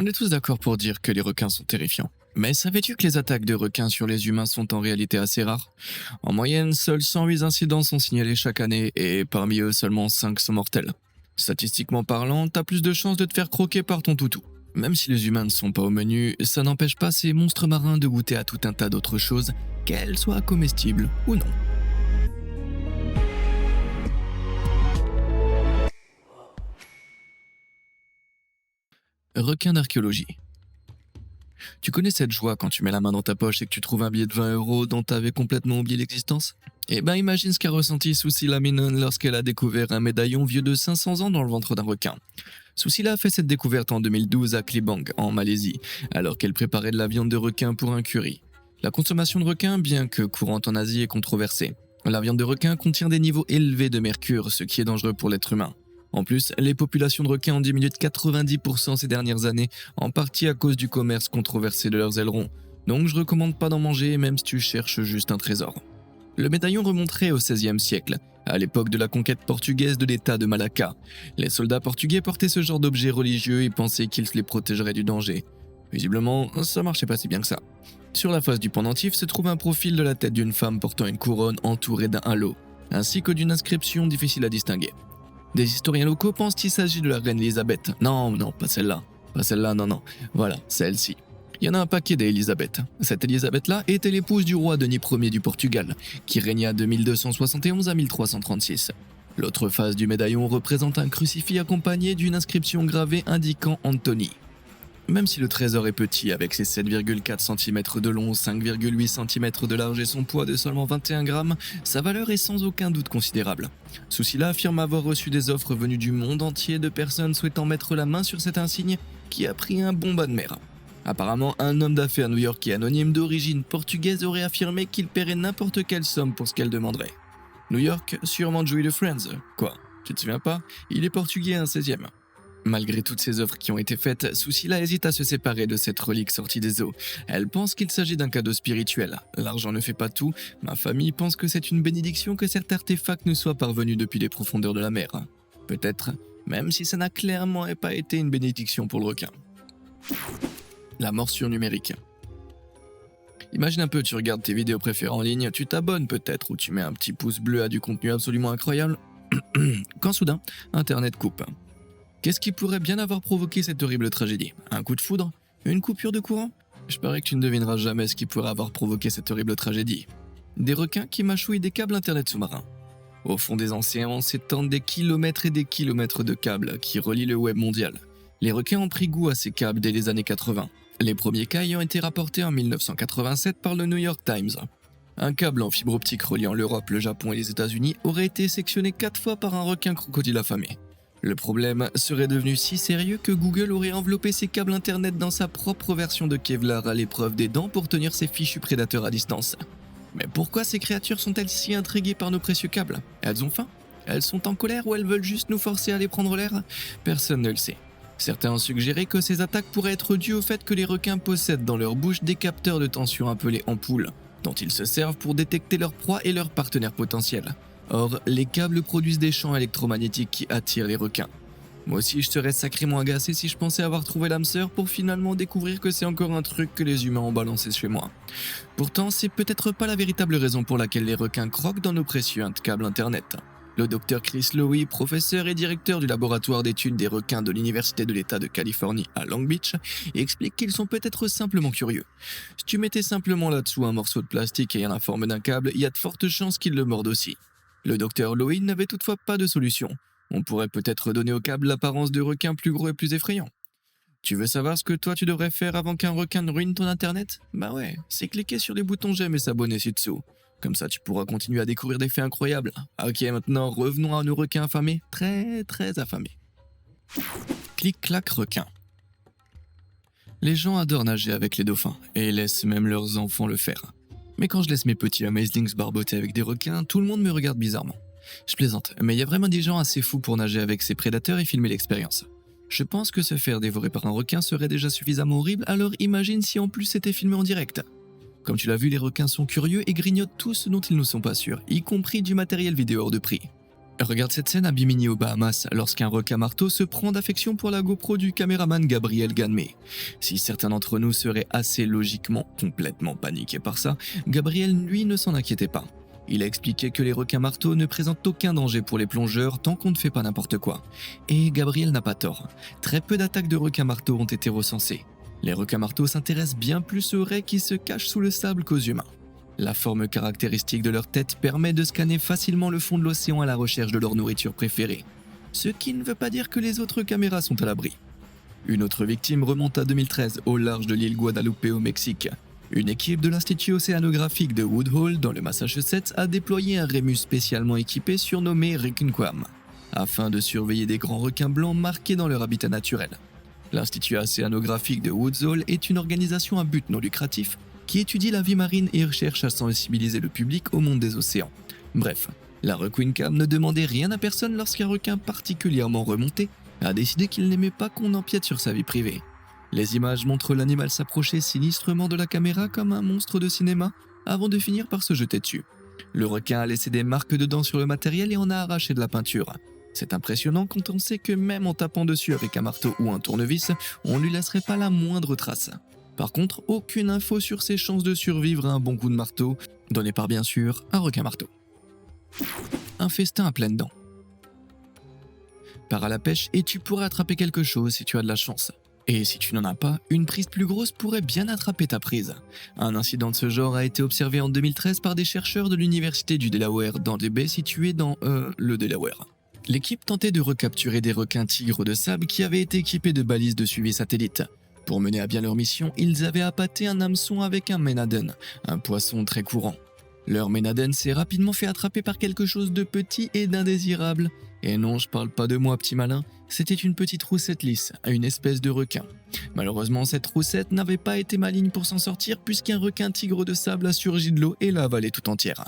On est tous d'accord pour dire que les requins sont terrifiants. Mais savais-tu que les attaques de requins sur les humains sont en réalité assez rares? En moyenne, seuls 108 incidents sont signalés chaque année et parmi eux, seulement 5 sont mortels. Statistiquement parlant, t'as plus de chances de te faire croquer par ton toutou. Même si les humains ne sont pas au menu, ça n'empêche pas ces monstres marins de goûter à tout un tas d'autres choses, qu'elles soient comestibles ou non. Requin d'archéologie. Tu connais cette joie quand tu mets la main dans ta poche et que tu trouves un billet de 20 € dont t'avais complètement oublié l'existence? Eh ben imagine ce qu'a ressenti Susila Menon lorsqu'elle a découvert un médaillon vieux de 500 ans dans le ventre d'un requin. Susila a fait cette découverte en 2012 à Klibang, en Malaisie, alors qu'elle préparait de la viande de requin pour un curry. La consommation de requin, bien que courante en Asie, est controversée. La viande de requin contient des niveaux élevés de mercure, ce qui est dangereux pour l'être humain. En plus, les populations de requins ont diminué de 90% ces dernières années, en partie à cause du commerce controversé de leurs ailerons. Donc je recommande pas d'en manger même si tu cherches juste un trésor. Le médaillon remonterait au XVIe siècle, à l'époque de la conquête portugaise de l'état de Malacca. Les soldats portugais portaient ce genre d'objets religieux et pensaient qu'ils les protégeraient du danger. Visiblement, ça marchait pas si bien que ça. Sur la face du pendentif se trouve un profil de la tête d'une femme portant une couronne entourée d'un halo, ainsi que d'une inscription difficile à distinguer. Des historiens locaux pensent qu'il s'agit de la reine Elisabeth. Non, non, pas celle-là. Pas celle-là, non, non. Voilà, celle-ci. Il y en a un paquet d'Elisabeth. Cette Elisabeth-là était l'épouse du roi Denis Ier du Portugal, qui régna de 1271 à 1336. L'autre face du médaillon représente un crucifix accompagné d'une inscription gravée indiquant Anthony. Même si le trésor est petit, avec ses 7,4 cm de long, 5,8 cm de large et son poids de seulement 21 grammes, sa valeur est sans aucun doute considérable. Susila affirme avoir reçu des offres venues du monde entier de personnes souhaitant mettre la main sur cet insigne qui a pris un bon bas de mer. Apparemment, un homme d'affaires new-yorkais anonyme d'origine portugaise aurait affirmé qu'il paierait n'importe quelle somme pour ce qu'elle demanderait. New York, sûrement joué de Friends. Quoi, tu te souviens pas? Il est portugais, un 16e. Malgré toutes ces offres qui ont été faites, Susila hésite à se séparer de cette relique sortie des eaux. Elle pense qu'il s'agit d'un cadeau spirituel. L'argent ne fait pas tout. Ma famille pense que c'est une bénédiction que cet artefact nous soit parvenu depuis les profondeurs de la mer. Peut-être, même si ça n'a clairement pas été une bénédiction pour le requin. La morsure numérique. Imagine un peu, tu regardes tes vidéos préférées en ligne, tu t'abonnes peut-être ou tu mets un petit pouce bleu à du contenu absolument incroyable. Quand soudain, Internet coupe. Qu'est-ce qui pourrait bien avoir provoqué cette horrible tragédie? Un coup de foudre? Une coupure de courant? Je parie que tu ne devineras jamais ce qui pourrait avoir provoqué cette horrible tragédie. Des requins qui mâchouillent des câbles internet sous-marins. Au fond des océans s'étendent des kilomètres et des kilomètres de câbles qui relient le web mondial. Les requins ont pris goût à ces câbles dès les années 80. Les premiers cas ayant été rapportés en 1987 par le New York Times. Un câble en fibre optique reliant l'Europe, le Japon et les États-Unis aurait été sectionné 4 fois par un requin crocodile affamé. Le problème serait devenu si sérieux que Google aurait enveloppé ses câbles internet dans sa propre version de Kevlar à l'épreuve des dents pour tenir ses fichus prédateurs à distance. Mais pourquoi ces créatures sont-elles si intriguées par nos précieux câbles? Elles ont faim? Elles sont en colère ou elles veulent juste nous forcer à aller prendre l'air? Personne ne le sait. Certains ont suggéré que ces attaques pourraient être dues au fait que les requins possèdent dans leur bouche des capteurs de tension appelés ampoules, dont ils se servent pour détecter leur proie et leurs partenaires potentiels. Or, les câbles produisent des champs électromagnétiques qui attirent les requins. Moi aussi, je serais sacrément agacé si je pensais avoir trouvé l'âme sœur pour finalement découvrir que c'est encore un truc que les humains ont balancé chez moi. Pourtant, c'est peut-être pas la véritable raison pour laquelle les requins croquent dans nos précieux câbles internet. Le docteur Chris Lowy, professeur et directeur du laboratoire d'études des requins de l'Université de l'État de Californie à Long Beach, explique qu'ils sont peut-être simplement curieux. Si tu mettais simplement là-dessous un morceau de plastique ayant la forme d'un câble, il y a de fortes chances qu'ils le mordent aussi. Le docteur Lowy n'avait toutefois pas de solution. On pourrait peut-être donner au câble l'apparence de requin plus gros et plus effrayant. Tu veux savoir ce que toi tu devrais faire avant qu'un requin ne ruine ton internet? Bah ouais, c'est cliquer sur les boutons j'aime et s'abonner ci-dessous. Comme ça tu pourras continuer à découvrir des faits incroyables. Ok, maintenant revenons à nos requins affamés, très très affamés. Clic-clac requin. Les gens adorent nager avec les dauphins et laissent même leurs enfants le faire. Mais quand je laisse mes petits Amazlings barboter avec des requins, tout le monde me regarde bizarrement. Je plaisante, mais il y a vraiment des gens assez fous pour nager avec ces prédateurs et filmer l'expérience. Je pense que se faire dévorer par un requin serait déjà suffisamment horrible, alors imagine si en plus c'était filmé en direct. Comme tu l'as vu, les requins sont curieux et grignotent tout ce dont ils ne sont pas sûrs, y compris du matériel vidéo hors de prix. Regarde cette scène à Bimini aux Bahamas, lorsqu'un requin-marteau se prend d'affection pour la GoPro du caméraman Gabriel Ganmé. Si certains d'entre nous seraient assez logiquement complètement paniqués par ça, Gabriel, lui, ne s'en inquiétait pas. Il a expliqué que les requins-marteaux ne présentent aucun danger pour les plongeurs tant qu'on ne fait pas n'importe quoi. Et Gabriel n'a pas tort. Très peu d'attaques de requins-marteaux ont été recensées. Les requins-marteaux s'intéressent bien plus aux raies qui se cachent sous le sable qu'aux humains. La forme caractéristique de leur tête permet de scanner facilement le fond de l'océan à la recherche de leur nourriture préférée. Ce qui ne veut pas dire que les autres caméras sont à l'abri. Une autre victime remonte à 2013 au large de l'île Guadalupe au Mexique. Une équipe de l'Institut océanographique de Woodhull dans le Massachusetts a déployé un rémus spécialement équipé surnommé Requinquam, afin de surveiller des grands requins blancs marqués dans leur habitat naturel. L'Institut océanographique de Woodhull est une organisation à but non lucratif qui étudie la vie marine et cherche à sensibiliser le public au monde des océans. Bref, la Requinquam ne demandait rien à personne lorsqu'un requin particulièrement remonté a décidé qu'il n'aimait pas qu'on empiète sur sa vie privée. Les images montrent l'animal s'approcher sinistrement de la caméra comme un monstre de cinéma avant de finir par se jeter dessus. Le requin a laissé des marques de dents sur le matériel et en a arraché de la peinture. C'est impressionnant quand on sait que même en tapant dessus avec un marteau ou un tournevis, on ne lui laisserait pas la moindre trace. Par contre, aucune info sur ses chances de survivre à un bon coup de marteau, donné par bien sûr un requin-marteau. Un festin à pleines dents. Pars à la pêche et tu pourrais attraper quelque chose si tu as de la chance. Et si tu n'en as pas, une prise plus grosse pourrait bien attraper ta prise. Un incident de ce genre a été observé en 2013 par des chercheurs de l'université du Delaware dans des baies situées dans le Delaware. L'équipe tentait de recapturer des requins tigres de sable qui avaient été équipés de balises de suivi satellite. Pour mener à bien leur mission, ils avaient appâté un hameçon avec un menhaden, un poisson très courant. Leur menhaden s'est rapidement fait attraper par quelque chose de petit et d'indésirable. Et non, je parle pas de moi, petit malin, c'était une petite roussette lisse, une espèce de requin. Malheureusement, cette roussette n'avait pas été maligne pour s'en sortir puisqu'un requin tigre de sable a surgi de l'eau et l'a avalé tout entière.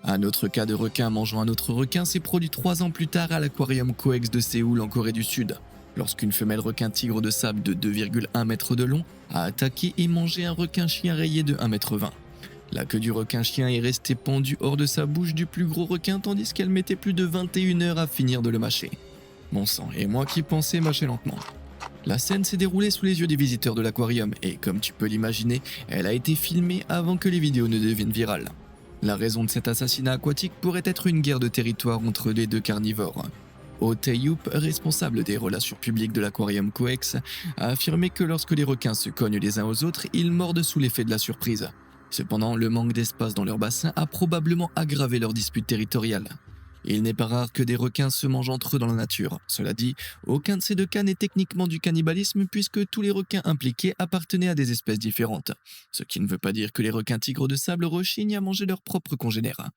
Un autre cas de requin mangeant un autre requin s'est produit 3 ans plus tard à l'aquarium Coex de Séoul en Corée du Sud, lorsqu'une femelle requin tigre de sable de 2,1 mètres de long a attaqué et mangé un requin chien rayé de 1,20 m. La queue du requin chien est restée pendue hors de sa bouche du plus gros requin tandis qu'elle mettait plus de 21 heures à finir de le mâcher. Bon sang, et moi qui pensais mâcher lentement. La scène s'est déroulée sous les yeux des visiteurs de l'aquarium et comme tu peux l'imaginer, elle a été filmée avant que les vidéos ne deviennent virales. La raison de cet assassinat aquatique pourrait être une guerre de territoire entre les deux carnivores. Oh Tae-yup, responsable des relations publiques de l'aquarium Coex, a affirmé que lorsque les requins se cognent les uns aux autres, ils mordent sous l'effet de la surprise. Cependant, le manque d'espace dans leur bassin a probablement aggravé leur dispute territoriale. Il n'est pas rare que des requins se mangent entre eux dans la nature. Cela dit, aucun de ces deux cas n'est techniquement du cannibalisme puisque tous les requins impliqués appartenaient à des espèces différentes. Ce qui ne veut pas dire que les requins tigres de sable rechignent à manger leurs propres congénères.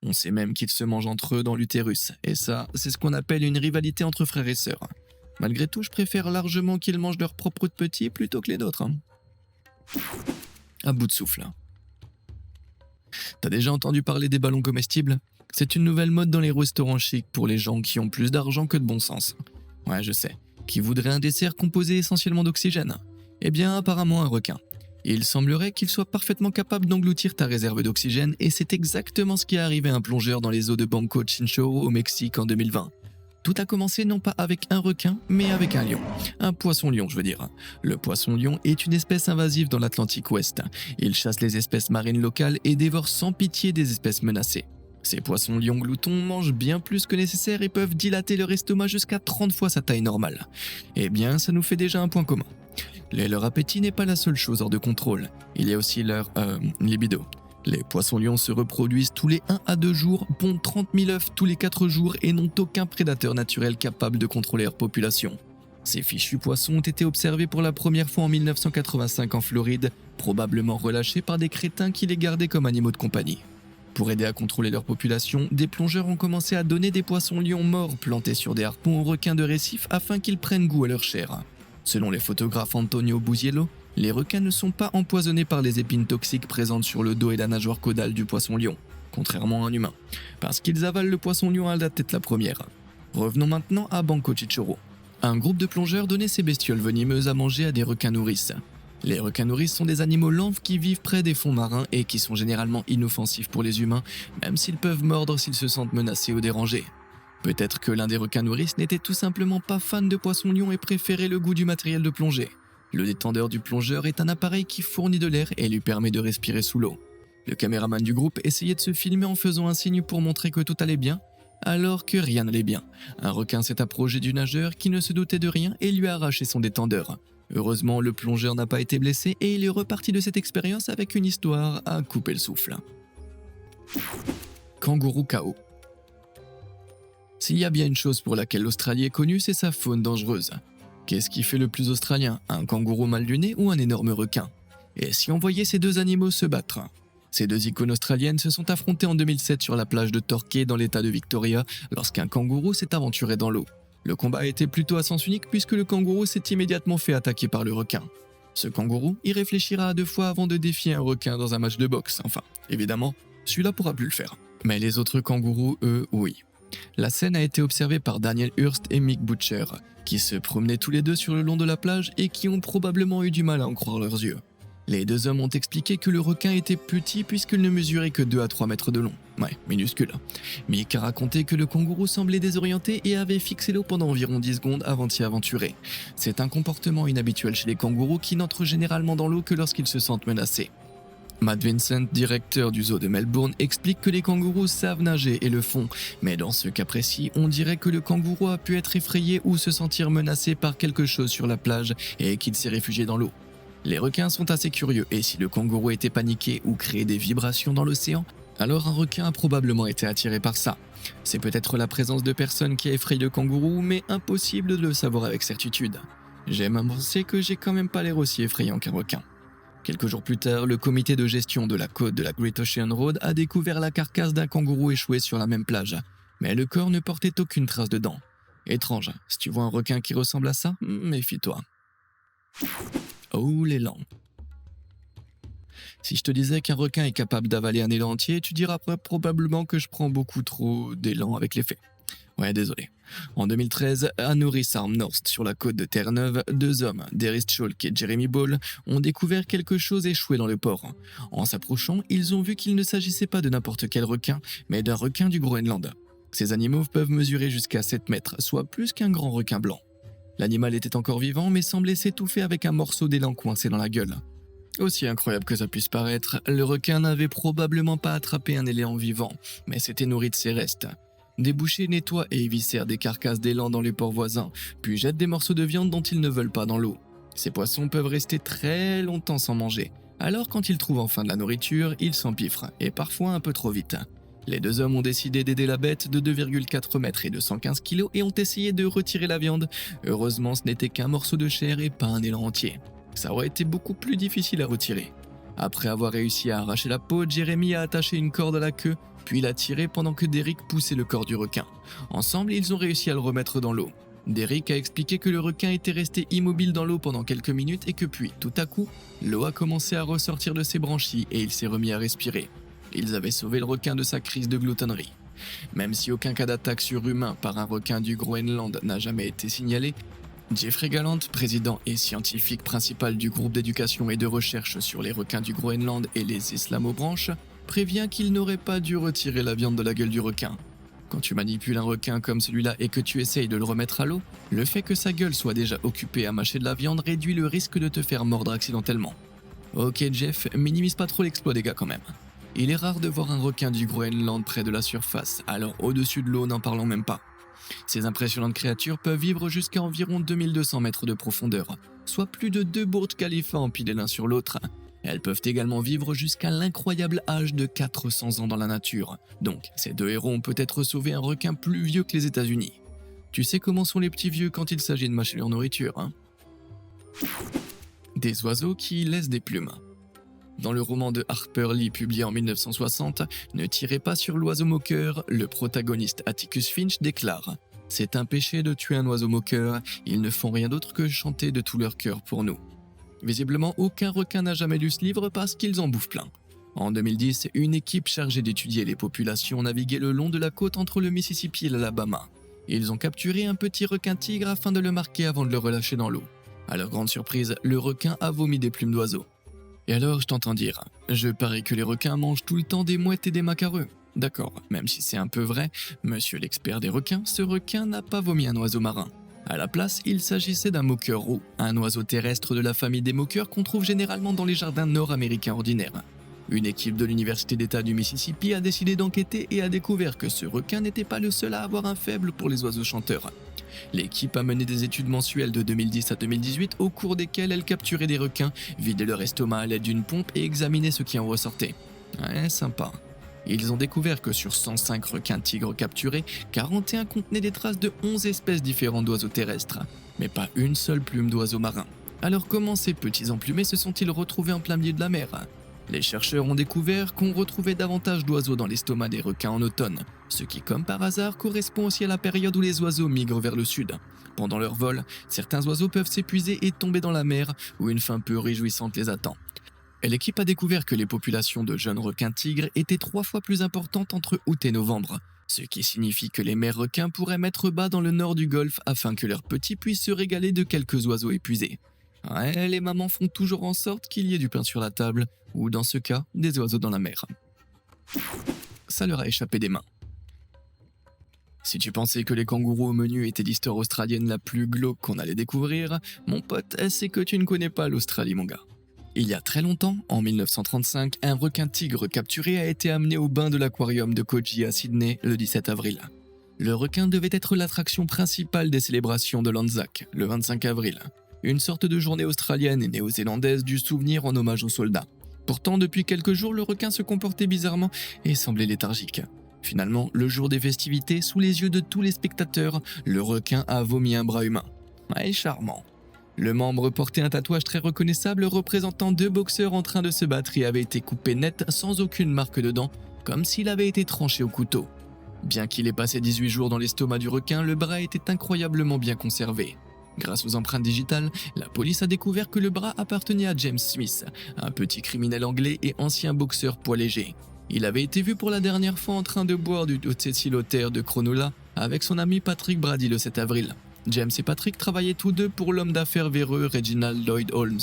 On sait même qu'ils se mangent entre eux dans l'utérus, et ça, c'est ce qu'on appelle une rivalité entre frères et sœurs. Malgré tout, je préfère largement qu'ils mangent leurs propres petits plutôt que les nôtres. À bout de souffle. T'as déjà entendu parler des ballons comestibles ? C'est une nouvelle mode dans les restaurants chics pour les gens qui ont plus d'argent que de bon sens. Ouais, je sais. Qui voudrait un dessert composé essentiellement d'oxygène ? Eh bien, apparemment un requin. Il semblerait qu'il soit parfaitement capable d'engloutir ta réserve d'oxygène et c'est exactement ce qui est arrivé à un plongeur dans les eaux de Banco Chinchorro au Mexique en 2020. Tout a commencé non pas avec un requin, mais avec un lion. Un poisson-lion, je veux dire. Le poisson-lion est une espèce invasive dans l'Atlantique Ouest. Il chasse les espèces marines locales et dévore sans pitié des espèces menacées. Ces poissons-lions gloutons mangent bien plus que nécessaire et peuvent dilater leur estomac jusqu'à 30 fois sa taille normale. Eh bien, ça nous fait déjà un point commun. Leur appétit n'est pas la seule chose hors de contrôle. Il y a aussi leur libido. Les poissons-lions se reproduisent tous les 1 à 2 jours, pondent 30 000 œufs tous les 4 jours et n'ont aucun prédateur naturel capable de contrôler leur population. Ces fichus poissons ont été observés pour la première fois en 1985 en Floride, probablement relâchés par des crétins qui les gardaient comme animaux de compagnie. Pour aider à contrôler leur population, des plongeurs ont commencé à donner des poissons-lions morts plantés sur des harpons aux requins de récif afin qu'ils prennent goût à leur chair. Selon les photographes Antonio Busiello, les requins ne sont pas empoisonnés par les épines toxiques présentes sur le dos et la nageoire caudale du poisson-lion, contrairement à un humain, parce qu'ils avalent le poisson-lion à la tête la première. Revenons maintenant à Banco Chinchorro. Un groupe de plongeurs donnait ces bestioles venimeuses à manger à des requins nourrices. Les requins nourrices sont des animaux lents qui vivent près des fonds marins et qui sont généralement inoffensifs pour les humains, même s'ils peuvent mordre s'ils se sentent menacés ou dérangés. Peut-être que l'un des requins nourrices n'était tout simplement pas fan de poisson-lion et préférait le goût du matériel de plongée. Le détendeur du plongeur est un appareil qui fournit de l'air et lui permet de respirer sous l'eau. Le caméraman du groupe essayait de se filmer en faisant un signe pour montrer que tout allait bien, alors que rien n'allait bien. Un requin s'est approché du nageur qui ne se doutait de rien et lui a arraché son détendeur. Heureusement, le plongeur n'a pas été blessé et il est reparti de cette expérience avec une histoire à couper le souffle. Kangourou KO. S'il y a bien une chose pour laquelle l'Australie est connue, c'est sa faune dangereuse. Qu'est-ce qui fait le plus australien, un kangourou mal luné ou un énorme requin? Et si on voyait ces deux animaux se battre? Ces deux icônes australiennes se sont affrontées en 2007 sur la plage de Torquay dans l'état de Victoria lorsqu'un kangourou s'est aventuré dans l'eau. Le combat a été plutôt à sens unique puisque le kangourou s'est immédiatement fait attaquer par le requin. Ce kangourou y réfléchira à 2 fois avant de défier un requin dans un match de boxe. Enfin, évidemment, celui-là pourra plus le faire. Mais les autres kangourous, eux, oui. La scène a été observée par Daniel Hurst et Mick Butcher, qui se promenaient tous les deux sur le long de la plage et qui ont probablement eu du mal à en croire leurs yeux. Les deux hommes ont expliqué que le requin était petit puisqu'il ne mesurait que 2 à 3 mètres de long. Ouais, minuscule. Mick a raconté que le kangourou semblait désorienté et avait fixé l'eau pendant environ 10 secondes avant de s'y aventurer. C'est un comportement inhabituel chez les kangourous qui n'entrent généralement dans l'eau que lorsqu'ils se sentent menacés. Matt Vincent, directeur du zoo de Melbourne, explique que les kangourous savent nager et le font, mais dans ce cas précis, on dirait que le kangourou a pu être effrayé ou se sentir menacé par quelque chose sur la plage et qu'il s'est réfugié dans l'eau. Les requins sont assez curieux et si le kangourou était paniqué ou créait des vibrations dans l'océan, alors un requin a probablement été attiré par ça. C'est peut-être la présence de personnes qui a effrayé le kangourou, mais impossible de le savoir avec certitude. J'aime à penser que j'ai quand même pas l'air aussi effrayant qu'un requin. Quelques jours plus tard, le comité de gestion de la côte de la Great Ocean Road a découvert la carcasse d'un kangourou échoué sur la même plage, mais le corps ne portait aucune trace de dents. Étrange, si tu vois un requin qui ressemble à ça, méfie-toi. Oh l'élan. Si je te disais qu'un requin est capable d'avaler un élan entier, tu diras probablement que je prends beaucoup trop d'élan avec les faits. Ouais, désolé. En 2013, à Norris Arm North, sur la côte de Terre-Neuve, 2 hommes, Derris Chalk et Jeremy Ball, ont découvert quelque chose échoué dans le port. En s'approchant, ils ont vu qu'il ne s'agissait pas de n'importe quel requin, mais d'un requin du Groenland. Ces animaux peuvent mesurer jusqu'à 7 mètres, soit plus qu'un grand requin blanc. L'animal était encore vivant, mais semblait s'étouffer avec un morceau d'élan coincé dans la gueule. Aussi incroyable que ça puisse paraître, le requin n'avait probablement pas attrapé un éléant vivant, mais s'était nourri de ses restes. Des bouchers nettoient et éviscèrent des carcasses d'élan dans les ports voisins, puis jettent des morceaux de viande dont ils ne veulent pas dans l'eau. Ces poissons peuvent rester très longtemps sans manger, alors quand ils trouvent enfin de la nourriture, ils s'empiffrent, et parfois un peu trop vite. Les 2 hommes ont décidé d'aider la bête de 2,4 mètres et de 115 kg et ont essayé de retirer la viande. Heureusement, ce n'était qu'un morceau de chair et pas un élan entier. Ça aurait été beaucoup plus difficile à retirer. Après avoir réussi à arracher la peau, Jeremy a attaché une corde à la queue, puis l'a tiré pendant que Derrick poussait le corps du requin. Ensemble, ils ont réussi à le remettre dans l'eau. Derrick a expliqué que le requin était resté immobile dans l'eau pendant quelques minutes et que puis, tout à coup, l'eau a commencé à ressortir de ses branchies et il s'est remis à respirer. Ils avaient sauvé le requin de sa crise de gloutonnerie. Même si aucun cas d'attaque surhumain par un requin du Groenland n'a jamais été signalé, Jeffrey Gallant, président et scientifique principal du groupe d'éducation et de recherche sur les requins du Groenland et les islamobranches, prévient qu'il n'aurait pas dû retirer la viande de la gueule du requin. Quand tu manipules un requin comme celui-là et que tu essayes de le remettre à l'eau, le fait que sa gueule soit déjà occupée à mâcher de la viande réduit le risque de te faire mordre accidentellement. Ok Jeff, minimise pas trop l'exploit des gars quand même. Il est rare de voir un requin du Groenland près de la surface, alors au-dessus de l'eau n'en parlons même pas. Ces impressionnantes créatures peuvent vivre jusqu'à environ 2200 mètres de profondeur, soit plus de 2 Burj Khalifa empilés l'un sur l'autre. Elles peuvent également vivre jusqu'à l'incroyable âge de 400 ans dans la nature. Donc, ces 2 héros ont peut-être sauvé un requin plus vieux que les États-Unis. Tu sais comment sont les petits vieux quand il s'agit de mâcher leur nourriture, hein? Des oiseaux qui laissent des plumes. Dans le roman de Harper Lee publié en 1960, Ne tirez pas sur l'oiseau moqueur, le protagoniste Atticus Finch déclare « C'est un péché de tuer un oiseau moqueur, ils ne font rien d'autre que chanter de tout leur cœur pour nous. » Visiblement, aucun requin n'a jamais lu ce livre parce qu'ils en bouffent plein. En 2010, une équipe chargée d'étudier les populations naviguait le long de la côte entre le Mississippi et l'Alabama. Ils ont capturé un petit requin tigre afin de le marquer avant de le relâcher dans l'eau. À leur grande surprise, le requin a vomi des plumes d'oiseau. Et alors, je t'entends dire, je parie que les requins mangent tout le temps des mouettes et des macareux. D'accord, même si c'est un peu vrai, monsieur l'expert des requins, ce requin n'a pas vomi un oiseau marin. À la place, il s'agissait d'un moqueur roux, un oiseau terrestre de la famille des moqueurs qu'on trouve généralement dans les jardins nord-américains ordinaires. Une équipe de l'Université d'État du Mississippi a décidé d'enquêter et a découvert que ce requin n'était pas le seul à avoir un faible pour les oiseaux chanteurs. L'équipe a mené des études mensuelles de 2010 à 2018 au cours desquelles elle capturait des requins, vidait leur estomac à l'aide d'une pompe et examinait ce qui en ressortait. Ouais, sympa. Ils ont découvert que sur 105 requins-tigres capturés, 41 contenaient des traces de 11 espèces différentes d'oiseaux terrestres, mais pas une seule plume d'oiseau marin. Alors comment ces petits emplumés se sont-ils retrouvés en plein milieu de la mer? Les chercheurs ont découvert qu'on retrouvait davantage d'oiseaux dans l'estomac des requins en automne, ce qui, comme par hasard, correspond aussi à la période où les oiseaux migrent vers le sud. Pendant leur vol, certains oiseaux peuvent s'épuiser et tomber dans la mer, où une fin peu réjouissante les attend. Et l'équipe a découvert que les populations de jeunes requins-tigres étaient 3 fois plus importantes entre août et novembre, ce qui signifie que les mères requins pourraient mettre bas dans le nord du golfe afin que leurs petits puissent se régaler de quelques oiseaux épuisés. Ouais, les mamans font toujours en sorte qu'il y ait du pain sur la table, ou dans ce cas, des oiseaux dans la mer. Ça leur a échappé des mains. Si tu pensais que les kangourous au menu étaient l'histoire australienne la plus glauque qu'on allait découvrir, mon pote, c'est que tu ne connais pas l'Australie, mon gars. Il y a très longtemps, en 1935, un requin-tigre capturé a été amené au bain de l'aquarium de Coogee à Sydney le 17 avril. Le requin devait être l'attraction principale des célébrations de l'Anzac, le 25 avril. Une sorte de journée australienne et néo-zélandaise du souvenir en hommage aux soldats. Pourtant, depuis quelques jours, le requin se comportait bizarrement et semblait léthargique. Finalement, le jour des festivités, sous les yeux de tous les spectateurs, le requin a vomi un bras humain. Ouais, charmant. Le membre portait un tatouage très reconnaissable représentant 2 boxeurs en train de se battre et avait été coupé net sans aucune marque de dents, comme s'il avait été tranché au couteau. Bien qu'il ait passé 18 jours dans l'estomac du requin, le bras était incroyablement bien conservé. Grâce aux empreintes digitales, la police a découvert que le bras appartenait à James Smith, un petit criminel anglais et ancien boxeur poids léger. Il avait été vu pour la dernière fois en train de boire du Tessiloter de Cronulla avec son ami Patrick Brady le 7 avril. James et Patrick travaillaient tous deux pour l'homme d'affaires véreux Reginald Lloyd Holmes,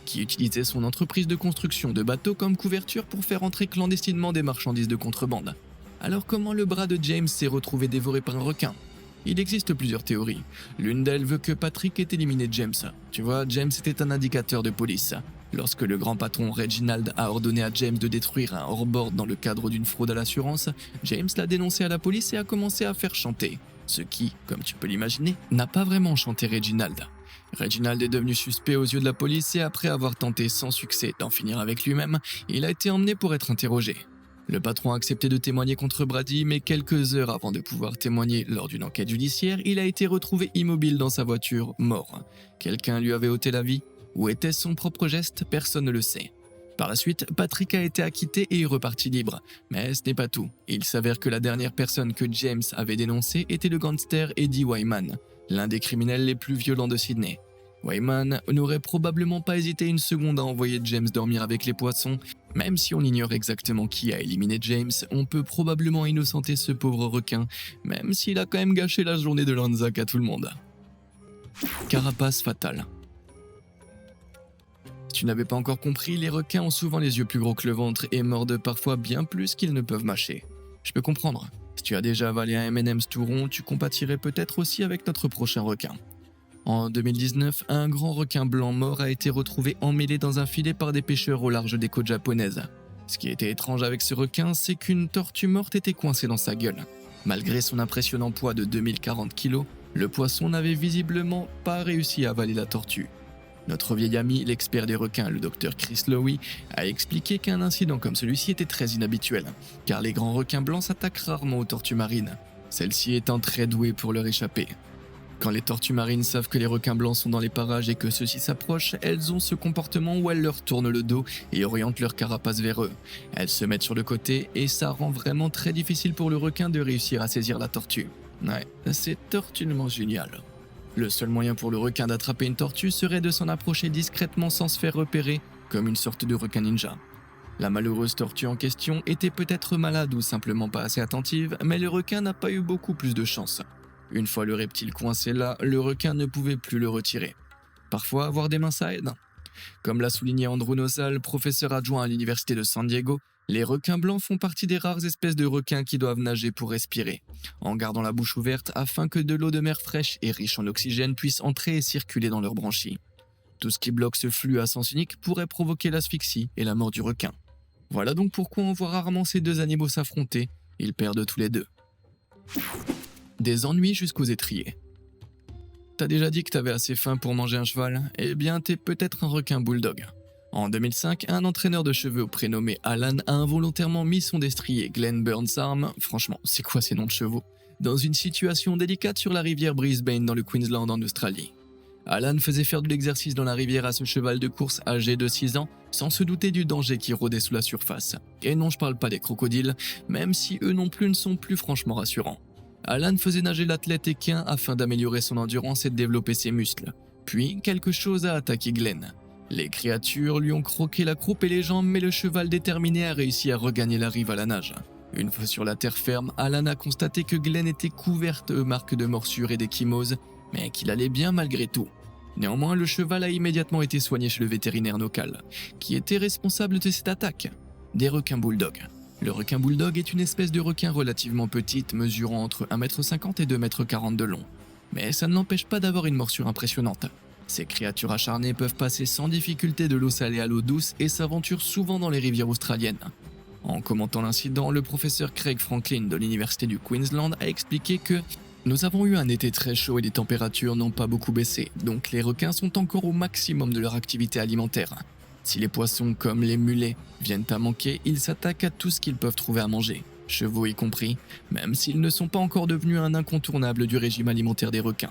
qui utilisait son entreprise de construction de bateaux comme couverture pour faire entrer clandestinement des marchandises de contrebande. Alors comment le bras de James s'est retrouvé dévoré par un requin ? Il existe plusieurs théories. L'une d'elles veut que Patrick ait éliminé James. Tu vois, James était un indicateur de police. Lorsque le grand patron Reginald a ordonné à James de détruire un hors-bord dans le cadre d'une fraude à l'assurance, James l'a dénoncé à la police et a commencé à faire chanter. Ce qui, comme tu peux l'imaginer, n'a pas vraiment chanté Reginald. Reginald est devenu suspect aux yeux de la police et après avoir tenté sans succès d'en finir avec lui-même, il a été emmené pour être interrogé. Le patron a accepté de témoigner contre Brady, mais quelques heures avant de pouvoir témoigner lors d'une enquête judiciaire, il a été retrouvé immobile dans sa voiture, mort. Quelqu'un lui avait ôté la vie ? Ou était-ce son propre geste ? Personne ne le sait. Par la suite, Patrick a été acquitté et est reparti libre. Mais ce n'est pas tout. Il s'avère que la dernière personne que James avait dénoncée était le gangster Eddie Wyman, l'un des criminels les plus violents de Sydney. Wyman n'aurait probablement pas hésité une seconde à envoyer James dormir avec les poissons. Même si on ignore exactement qui a éliminé James, on peut probablement innocenter ce pauvre requin, même s'il a quand même gâché la journée de l'Anzac à tout le monde. Carapace fatale. Si tu n'avais pas encore compris, les requins ont souvent les yeux plus gros que le ventre et mordent parfois bien plus qu'ils ne peuvent mâcher. Je peux comprendre. Si tu as déjà avalé un M&M's tout rond, tu compatirais peut-être aussi avec notre prochain requin. En 2019, un grand requin blanc mort a été retrouvé emmêlé dans un filet par des pêcheurs au large des côtes japonaises. Ce qui était étrange avec ce requin, c'est qu'une tortue morte était coincée dans sa gueule. Malgré son impressionnant poids de 2040 kg, le poisson n'avait visiblement pas réussi à avaler la tortue. Notre vieil ami, l'expert des requins, le docteur Chris Lowy, a expliqué qu'un incident comme celui-ci était très inhabituel, car les grands requins blancs s'attaquent rarement aux tortues marines, celles-ci étant très douées pour leur échapper. Quand les tortues marines savent que les requins blancs sont dans les parages et que ceux-ci s'approchent, elles ont ce comportement où elles leur tournent le dos et orientent leur carapace vers eux. Elles se mettent sur le côté et ça rend vraiment très difficile pour le requin de réussir à saisir la tortue. Ouais, c'est tortuellement génial. Le seul moyen pour le requin d'attraper une tortue serait de s'en approcher discrètement sans se faire repérer, comme une sorte de requin ninja. La malheureuse tortue en question était peut-être malade ou simplement pas assez attentive, mais le requin n'a pas eu beaucoup plus de chance. Une fois le reptile coincé là, le requin ne pouvait plus le retirer. Parfois, avoir des mains ça aide. Comme l'a souligné Andrew Nosal, professeur adjoint à l'université de San Diego, les requins blancs font partie des rares espèces de requins qui doivent nager pour respirer, en gardant la bouche ouverte afin que de l'eau de mer fraîche et riche en oxygène puisse entrer et circuler dans leurs branchies. Tout ce qui bloque ce flux à sens unique pourrait provoquer l'asphyxie et la mort du requin. Voilà donc pourquoi on voit rarement ces deux animaux s'affronter, ils perdent tous les deux. Des ennuis jusqu'aux étriers. T'as déjà dit que t'avais assez faim pour manger un cheval? Eh bien, t'es peut-être un requin bulldog. En 2005, un entraîneur de chevaux prénommé Alan a involontairement mis son destrier Glenn Burnsarm, franchement, c'est quoi ces noms de chevaux, dans une situation délicate sur la rivière Brisbane dans le Queensland en Australie. Alan faisait faire de l'exercice dans la rivière à ce cheval de course âgé de 6 ans, sans se douter du danger qui rôdait sous la surface. Et non, je parle pas des crocodiles, même si eux non plus ne sont plus franchement rassurants. Alan faisait nager l'athlète équin afin d'améliorer son endurance et de développer ses muscles. Puis, quelque chose a attaqué Glenn. Les créatures lui ont croqué la croupe et les jambes, mais le cheval déterminé a réussi à regagner la rive à la nage. Une fois sur la terre ferme, Alan a constaté que Glenn était couverte de marques de morsures et d'échymoses, mais qu'il allait bien malgré tout. Néanmoins, le cheval a immédiatement été soigné chez le vétérinaire local, qui était responsable de cette attaque. Des requins bulldogs. Le requin bulldog est une espèce de requin relativement petite, mesurant entre 1,50 m et 2,40 m de long. Mais ça ne l'empêche pas d'avoir une morsure impressionnante. Ces créatures acharnées peuvent passer sans difficulté de l'eau salée à l'eau douce et s'aventurent souvent dans les rivières australiennes. En commentant l'incident, le professeur Craig Franklin de l'université du Queensland a expliqué que « Nous avons eu un été très chaud et les températures n'ont pas beaucoup baissé, donc les requins sont encore au maximum de leur activité alimentaire. Si les poissons comme les mulets viennent à manquer, ils s'attaquent à tout ce qu'ils peuvent trouver à manger, chevaux y compris, même s'ils ne sont pas encore devenus un incontournable du régime alimentaire des requins.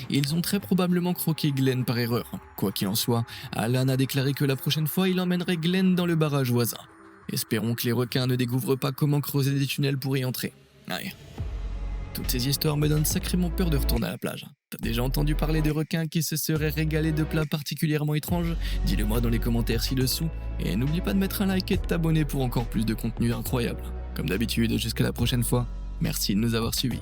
Ils ont très probablement croqué Glenn par erreur. Quoi qu'il en soit, Alan a déclaré que la prochaine fois, il emmènerait Glenn dans le barrage voisin. Espérons que les requins ne découvrent pas comment creuser des tunnels pour y entrer. Aïe. Toutes ces histoires me donnent sacrément peur de retourner à la plage. T'as déjà entendu parler de requins qui se seraient régalés de plats particulièrement étranges? Dis-le moi dans les commentaires ci-dessous. Et n'oublie pas de mettre un like et de t'abonner pour encore plus de contenu incroyable. Comme d'habitude, jusqu'à la prochaine fois, merci de nous avoir suivis.